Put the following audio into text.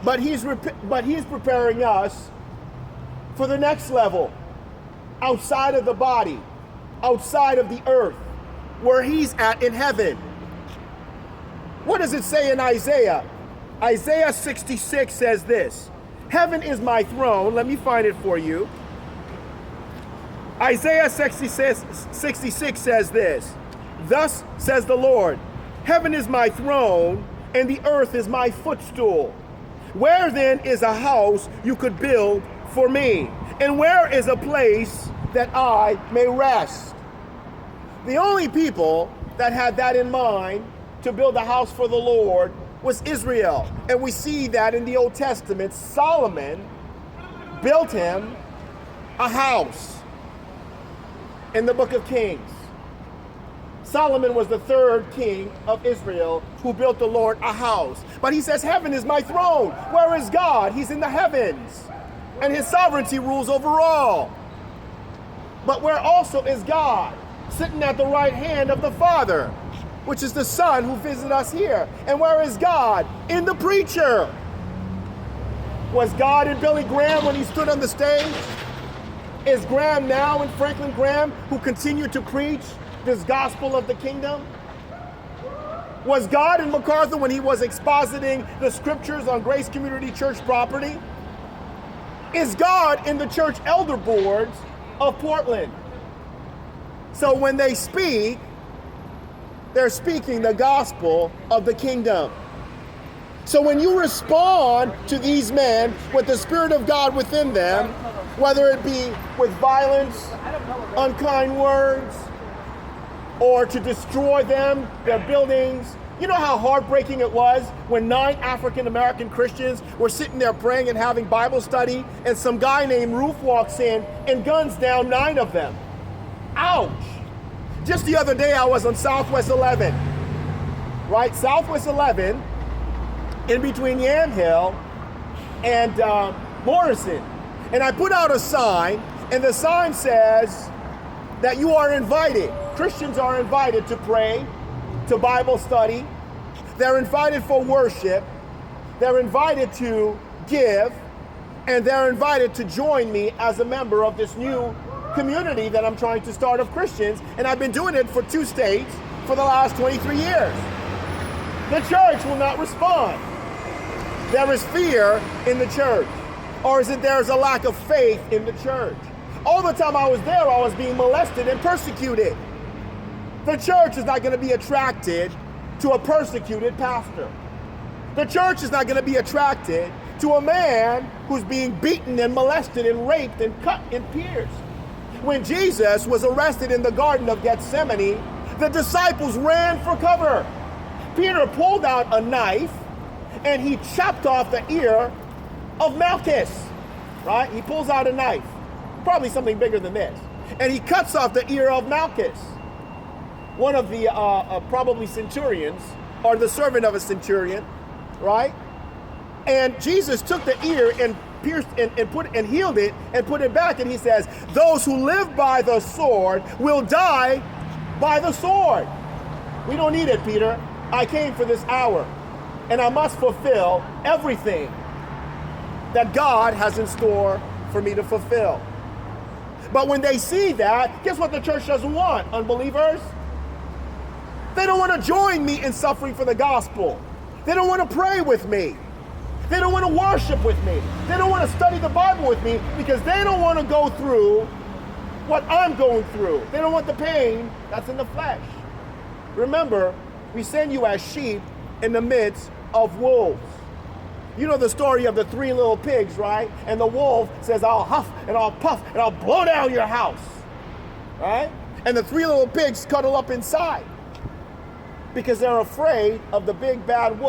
But he's preparing us for the next level, outside of the body, outside of the earth, where he's at in heaven. What does it say in Isaiah? Isaiah 66 says this: heaven is my throne. Let me find it for you. Isaiah 66 says this: thus says the Lord, heaven is my throne, and the earth is my footstool. Where then is a house you could build for me? And where is a place that I may rest? The only people that had that in mind to build a house for the Lord was Israel. And we see that in the Old Testament. Solomon built him a house in the book of Kings. Solomon was the third king of Israel who built the Lord a house. But he says, heaven is my throne. Where is God? He's in the heavens. And his sovereignty rules over all. But where also is God? Sitting at the right hand of the Father, which is the Son who visited us here. And where is God? In the preacher. Was God in Billy Graham when he stood on the stage? Is Graham now in Franklin Graham, who continued to preach this gospel of the kingdom? Was God in MacArthur when he was expositing the scriptures on Grace Community Church property? Is God in the church elder boards of Portland? So when they speak, they're speaking the gospel of the kingdom. So when you respond to these men with the Spirit of God within them, whether it be with violence, unkind words, or to destroy them, their buildings. You know how heartbreaking it was when 9 African American Christians were sitting there praying and having Bible study, and some guy named Roof walks in and guns down 9 of them. Ouch! Just the other day I was on Southwest 11, right? Southwest 11, in between Yamhill and Morrison. And I put out a sign, and the sign says that you are invited. Christians are invited to pray, to Bible study. They're invited for worship. They're invited to give. And they're invited to join me as a member of this new community that I'm trying to start of Christians. And I've been doing it for 2 states for the last 23 years. The church will not respond. There is fear in the church. Or is it there's a lack of faith in the church? All the time I was there, I was being molested and persecuted. The church is not going to be attracted to a persecuted pastor. The church is not going to be attracted to a man who's being beaten and molested and raped and cut and pierced. When Jesus was arrested in the Garden of Gethsemane, the disciples ran for cover. Peter pulled out a knife and he chopped off the ear of Malchus, right? He pulls out a knife, probably something bigger than this, and he cuts off the ear of Malchus, one of the probably centurions, or the servant of a centurion, right? And Jesus took the ear and pierced and healed it and put it back, and he says, those who live by the sword will die by the sword. We don't need it, Peter. I came for this hour, and I must fulfill everything that God has in store for me to fulfill. But when they see that, guess what the church doesn't want, unbelievers? They don't want to join me in suffering for the gospel. They don't want to pray with me. They don't want to worship with me. They don't want to study the Bible with me because they don't want to go through what I'm going through. They don't want the pain that's in the flesh. Remember, we send you as sheep in the midst of wolves. You know the story of the 3 little pigs, right? And the wolf says, I'll huff and I'll puff and I'll blow down your house, right? And the 3 little pigs cuddle up inside because they're afraid of the big bad wolf.